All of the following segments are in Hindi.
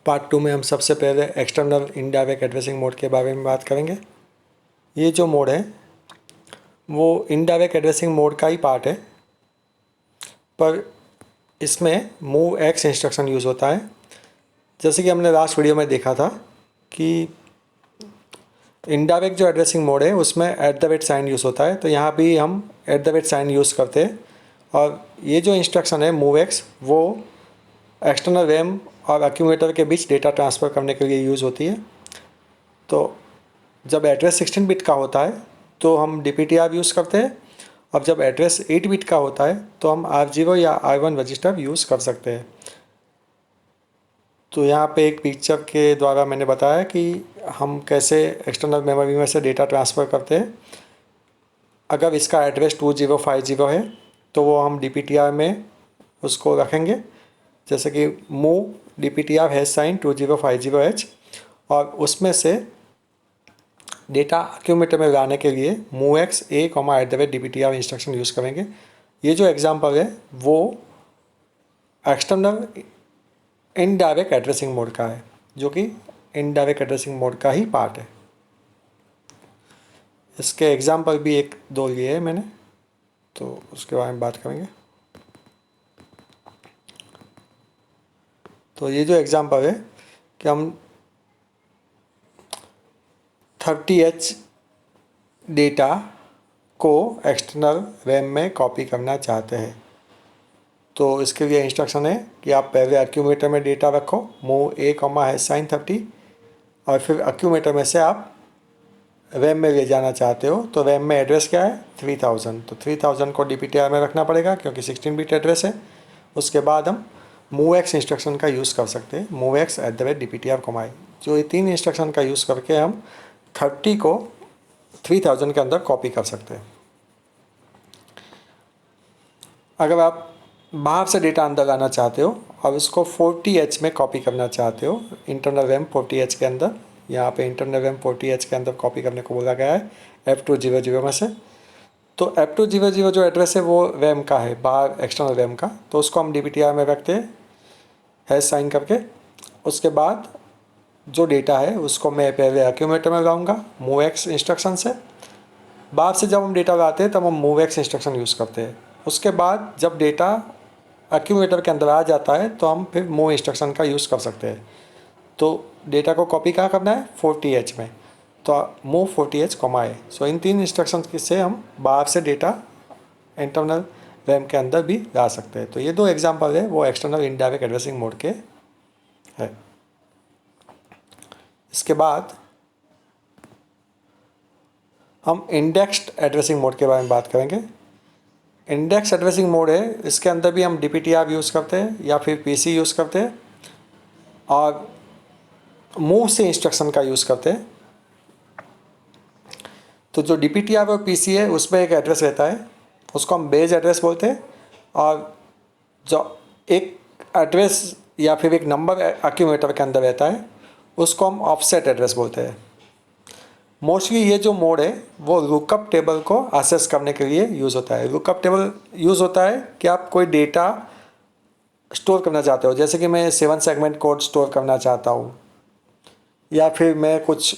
पार्ट 2 में हम सबसे पहले एक्सटर्नल इनडायरेक्ट एड्रेसिंग मोड के बारे में बात करेंगे। ये जो मोड है वो इनडायरेक्ट एड्रेसिंग मोड का ही पार्ट है, पर इसमें मूव एक्स इंस्ट्रक्शन यूज़ होता है। जैसे कि हमने लास्ट वीडियो में देखा था कि इनडायरेक्ट जो एड्रेसिंग मोड है उसमें @ साइन यूज़ होता है, तो यहाँ भी हम @ साइन यूज़ करते हैं। और ये जो इंस्ट्रक्शन है मूव एक्स वो एक्सटर्नल रैम और एक्यूमुलेटर के बीच डेटा ट्रांसफ़र करने के लिए यूज़ होती है। तो जब एड्रेस 16 बिट का होता है तो हम DPTR यूज़ करते हैं, और जब एड्रेस 8 बिट का होता है तो हम R0 या R1 रजिस्टर यूज़ कर सकते हैं। तो यहाँ पे एक पिक्चर के द्वारा मैंने बताया कि हम कैसे एक्सटर्नल मेमोरी में से डेटा ट्रांसफ़र करते हैं। अगर इसका एड्रेस 2050 है तो वो हम DPTR में उसको रखेंगे, जैसे कि मूव DPTR #2050H, और उसमें से डेटा एक्यूमुलेटर में लाने के लिए MOVX A, @DPTR instruction use करेंगे। ये जो एग्जांपल है वो एक्सटर्नल इनडायरेक्ट एड्रेसिंग मोड का है, जो कि इनडायरेक्ट एड्रेसिंग मोड का ही पार्ट है। इसके एग्जांपल भी एक दो लिए हैं मैंने, तो उसके बारे में बात करेंगे। तो ये जो एग्जांपल है कि हम 30H डेटा को एक्सटर्नल रैम में कॉपी करना चाहते हैं, तो इसके लिए इंस्ट्रक्शन है कि आप पहले एक्यूमुलेटर में डेटा रखो मूव A, #30, और फिर एक्यूमुलेटर में से आप रैम में ले जाना चाहते हो। तो रैम में एड्रेस क्या है 3000, तो 3000 को DPTR में रखना पड़ेगा क्योंकि 16 बिट एड्रेस है। उसके बाद हम MOVX इंस्ट्रक्शन का यूज़ कर सकते हैं, MOVX @DPTR कमाई। जो ये 3 इंस्ट्रक्शन का यूज़ करके हम 30 को 3000 के अंदर कॉपी कर सकते हैं। अगर आप बाहर से डेटा अंदर लाना चाहते हो और उसको 40H में कॉपी करना चाहते हो, इंटरनल रैम 40H के अंदर, यहाँ पे इंटरनल रैम 40H के अंदर कॉपी करने को बोला गया है F200 में से। तो F200 जो एड्रेस है वो रैम का है, बाहर एक्सटर्नल रैम का, तो उसको हम DPTR में रखते हैं #साइन करके। उसके बाद जो डेटा है उसको मैं पहले एक्यूमुलेटर में लाऊंगा MOVX इंस्ट्रक्शन से। बाहर से जब हम डेटा लाते हैं तब हम MOVX इंस्ट्रक्शन यूज़ करते हैं। उसके बाद जब डेटा एक्यूमुलेटर के अंदर आ जाता है तो हम फिर मूव इंस्ट्रक्शन का यूज़ कर सकते हैं। तो डेटा को कॉपी कहाँ करना है 40H में, तो मूव 40H, सो इन 3 इंस्ट्रक्शन से हम बाहर से डेटा इंटरनल रैम के अंदर भी ला सकते हैं। तो ये 2 एग्जांपल है वो एक्सटर्नल इनडायरेक्ट एड्रेसिंग मोड के है। इसके बाद हम इंडेक्स्ड एड्रेसिंग मोड के बारे में बात करेंगे। इंडेक्स एड्रेसिंग मोड है, इसके अंदर भी हम DPTR यूज़ करते हैं या फिर PC यूज़ करते हैं, और मूव से इंस्ट्रक्शन का यूज़ करते हैं। तो जो DPTR और PC है उसमें एक एड्रेस रहता है, उसको हम बेस एड्रेस बोलते हैं, और जो एक एड्रेस या फिर एक नंबर एक्यूमुलेटर के अंदर रहता है उसको हम ऑफसेट एड्रेस बोलते हैं। मोस्टली ये जो मोड है वो लुकअप टेबल को एक्सेस करने के लिए यूज़ होता है। लुकअप टेबल यूज़ होता है कि आप कोई डेटा स्टोर करना चाहते हो, जैसे कि मैं 7 सेगमेंट कोड स्टोर करना चाहता हूँ, या फिर मैं कुछ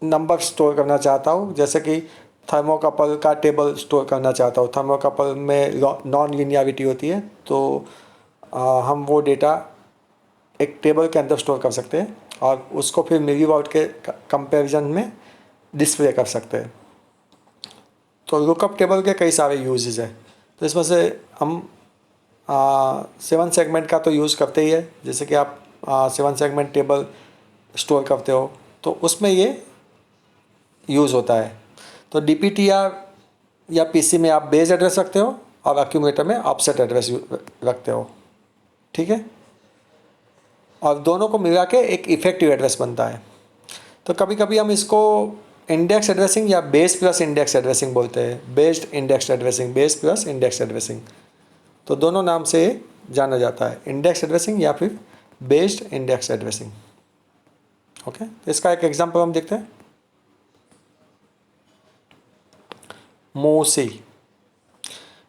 नंबर स्टोर करना चाहता हूँ, जैसे कि थर्मोकपल का टेबल स्टोर करना चाहता हूँ। थर्मोकपल में नॉन लीनियरिटी होती है, तो हम वो डेटा एक टेबल के अंदर स्टोर कर सकते हैं और उसको फिर मिलीवॉट के कंपैरिजन में डिस्प्ले कर सकते हैं। तो लुकअप टेबल के कई सारे यूजेस हैं, तो इसमें से हम 7 सेगमेंट का तो यूज़ करते ही है। जैसे कि आप 7 सेगमेंट टेबल स्टोर करते हो तो उसमें ये यूज़ होता है। तो DPTR या PC में आप बेस एड्रेस रखते हो और एक्यूमुलेटर में ऑफसेट एड्रेस रखते हो, ठीक है, और दोनों को मिला के एक इफेक्टिव एड्रेस बनता है। तो कभी कभी हम इसको इंडेक्स एड्रेसिंग या बेस प्लस इंडेक्स एड्रेसिंग बोलते हैं, based index addressing, base plus index addressing, तो दोनों नाम से जाना जाता है, इंडेक्स एड्रेसिंग या फिर बेस्ड इंडेक्स एड्रेसिंग। ओके, तो इसका एक एग्जांपल हम देखते हैं। मूव सी,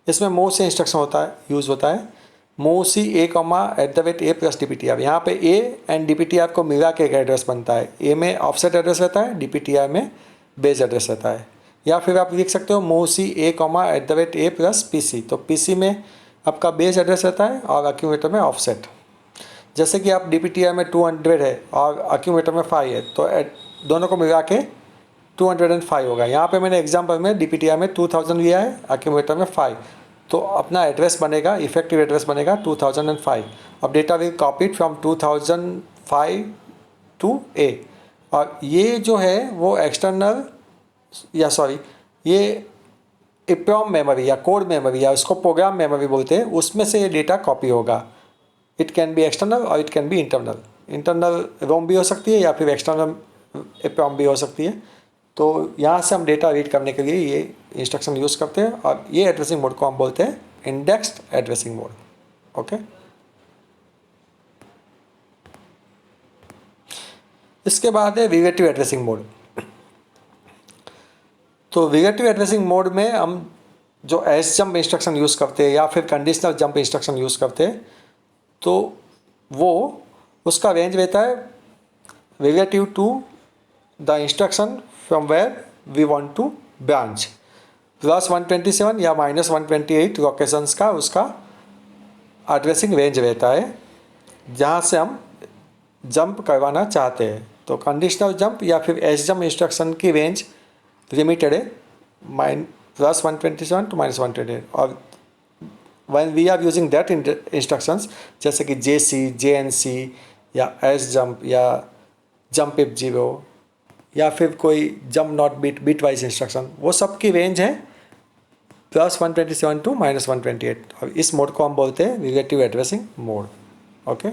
इसमें मूव से इंस्ट्रक्शन होता है यूज़ होता है। Move C A comma at the rate A plus D P T R. यहाँ पे A and D P T R को मिला के एक एड्रेस बनता है। ए में ऑफसेट एड्रेस रहता है, डी पी टी आर में बेस एड्रेस रहता है। या फिर आप लिख सकते हो move C A comma at the rate A plus P C. तो पी सी में आपका बेस एड्रेस रहता है और एक्यूमुलेटर में ऑफसेट। जैसे कि आप डी पी टी आर में 200 है और एक्यूमुलेटर में 5 है, तो दोनों को मिला के 205 होगा। यहाँ पे मैंने एग्जाम्पल में डी पी टी आर में 2000 लिया है, एक्यूमुलेटर में 5, तो अपना एड्रेस बनेगा, इफेक्टिव एड्रेस बनेगा 2005। अब data will copied from 2005 to A. और ये जो है वो एक्सटर्नल ये EPROM मेमोरी या कोड मेमोरी या उसको प्रोग्राम मेमोरी बोलते हैं, उसमें से ये डेटा कॉपी होगा। इट कैन बी एक्सटर्नल और it can be internal. Internal ROM भी हो सकती है या फिर एक्सटर्नल EPROM भी हो सकती है। तो यहाँ से हम डेटा रीड करने के लिए ये इंस्ट्रक्शन यूज़ करते हैं और ये एड्रेसिंग मोड को हम बोलते हैं इंडेक्स्ड एड्रेसिंग मोड। ओके, इसके बाद है रिलेटिव एड्रेसिंग मोड। तो रिलेटिव एड्रेसिंग मोड में हम जो एस जंप इंस्ट्रक्शन यूज़ करते हैं या फिर कंडीशनल जंप इंस्ट्रक्शन यूज़ करते हैं, तो वो उसका रेंज रहता है relative to the instruction from where we want to branch. +127 या -128 लोकेशंस का उसका एड्रेसिंग रेंज रहता है जहाँ से हम जंप करवाना चाहते हैं। तो कंडीशनल जंप या फिर एस जंप इंस्ट्रक्शन की रेंज लिमिटेड है +127 टू -128। और when we are using that instructions जैसे कि JC, JNC या S jump या jump if 0 या फिर कोई jump not bit wise instruction, वो सब की रेंज है +127 टू -128। और इस मोड को हम बोलते हैं रिलेटिव एड्रेसिंग मोड। ओके,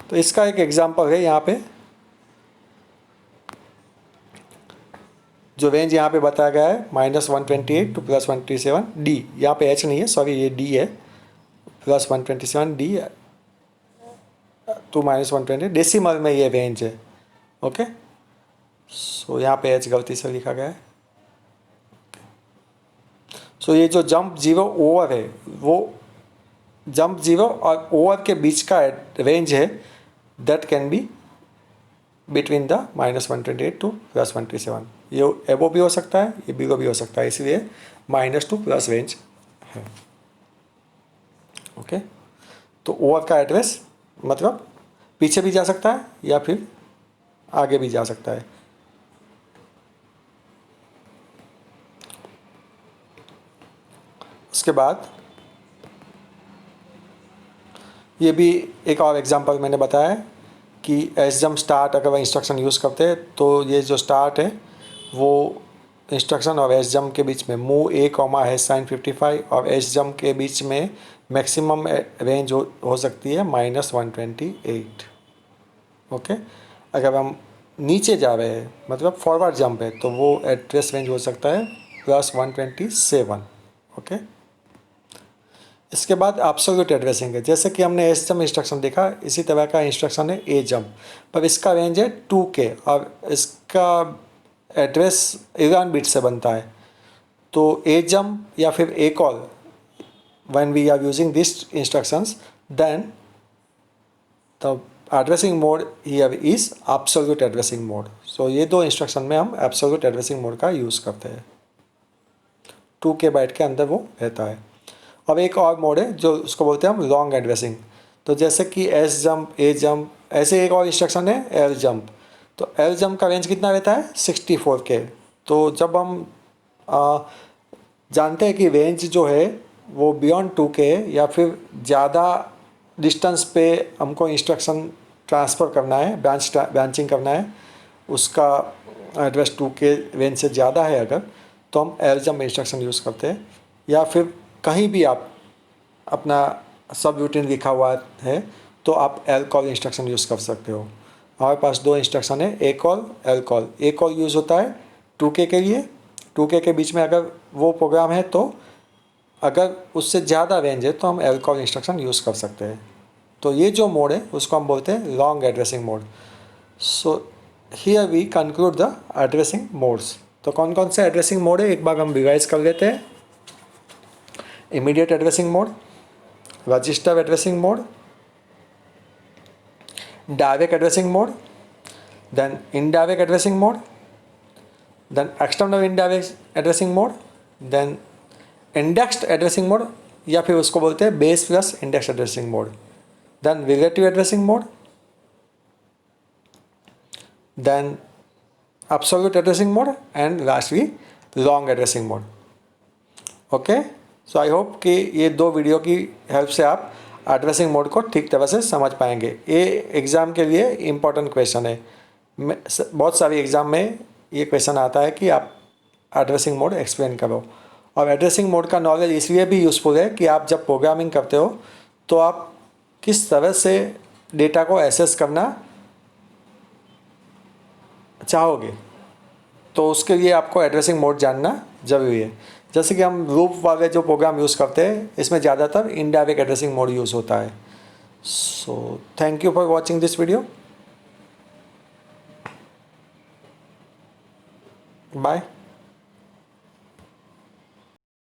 तो इसका एक एग्जांपल है यहाँ पे, जो रेंज यहाँ पे बताया गया है -128 टू +127 डी। यहाँ पे एच नहीं है, सॉरी, ये डी है। +127 डी टू -128 डेसिमल में ये रेंज है। ओके, सो यहाँ पे एच गलती से लिखा गया है। सो ये जो जंप 0 ओवर है, वो जंप 0 और ओवर के बीच का रेंज है, that can be between the -128 to +127। ये एबो भी हो सकता है, ये बिलो भी हो सकता है, इसलिए -2 प्लस रेंज है। ओके, तो ओवर का एड्रेस मतलब पीछे भी जा सकता है या फिर आगे भी जा सकता है। उसके बाद ये भी एक और एग्जांपल मैंने बताया है कि एस जंप स्टार्ट अगर वह इंस्ट्रक्शन यूज़ करते हैं, तो ये जो स्टार्ट है वो इंस्ट्रक्शन और एस जंप के बीच में मूव ए कॉमा #55 और एस जंप के बीच में मैक्सिमम रेंज हो सकती है -128। ओके, अगर हम नीचे जा रहे हैं मतलब फॉरवर्ड जंप है, तो वो एड्रेस रेंज हो सकता है +127। ओके, इसके बाद एब्सोल्यूट एड्रेसिंग है। जैसे कि हमने एस जंप इंस्ट्रक्शन देखा, इसी तरह का इंस्ट्रक्शन है ए जंप, पर इसका रेंज है 2K और इसका एड्रेस 11 बिट से बनता है। तो ए जंप या फिर a call, when we are using this instructions, then the addressing mode here is absolute addressing mode. So ये दो इंस्ट्रक्शन में हम एब्सोल्यूट एड्रेसिंग मोड का यूज़ करते हैं। 2K बाइट के अंदर वो रहता है। अब एक और मोड है जो उसको बोलते हैं हम लॉन्ग एड्रेसिंग। तो जैसे कि एस जंप, ए जंप, ऐसे एक और इंस्ट्रक्शन है एल जंप। तो एल जंप का रेंज कितना रहता है 64K। तो जब हम जानते हैं कि रेंज जो है वो बियॉन्ड 2K या फिर ज़्यादा डिस्टेंस पे हमको इंस्ट्रक्शन ट्रांसफ़र करना है, ब्रांचिंग करना है, उसका एड्रेस 2K रेंज से ज़्यादा है अगर, तो हम एल जंप इंस्ट्रक्शन यूज़ करते हैं। या फिर कहीं भी आप अपना सब रूटीन लिखा हुआ है तो आप एल कॉल इंस्ट्रक्शन यूज़ कर सकते हो। हमारे पास दो इंस्ट्रक्शन है, ए कॉल, एल कॉल। ए कॉल यूज़ होता है 2K के लिए, 2K के बीच में अगर वो प्रोग्राम है, तो अगर उससे ज़्यादा रेंज है तो हम एल कॉल इंस्ट्रक्शन यूज़ कर सकते हैं। तो ये जो मोड है उसको हम बोलते हैं long addressing mode. So here we conclude the addressing modes. तो कौन कौन से एड्रेसिंग मोड है एक बार हम रिवाइज कर लेते हैं। immediate addressing mode, register addressing mode, direct addressing mode, then indirect addressing mode, then external indirect addressing mode, then indexed addressing mode या फिर उसको बोलते हैं base plus index addressing mode, then relative addressing mode, then absolute addressing mode and lastly long addressing mode. Okay, so I hope कि ये 2 वीडियो की हेल्प से आप एड्रेसिंग मोड को ठीक तरह से समझ पाएंगे. ये एग्ज़ाम के लिए इम्पॉर्टेंट क्वेश्चन है. बहुत सारी एग्ज़ाम में ये क्वेश्चन आता है कि आप एड्रेसिंग मोड एक्सप्लेन करो. और एड्रेसिंग मोड का नॉलेज इसलिए भी यूज़फुल है कि आप जब प्रोग्रामिंग करते हो तो आप किस तरह से डेटा को एक्सेस करना चाहोगे, तो उसके लिए आपको एड्रेसिंग मोड जानना ज़रूरी है. जैसे कि हम लूप वाले जो प्रोग्राम यूज़ करते हैं इसमें ज़्यादातर इनडायरेक्ट एड्रेसिंग मोड यूज़ होता है. So thank you for watching this video. Bye.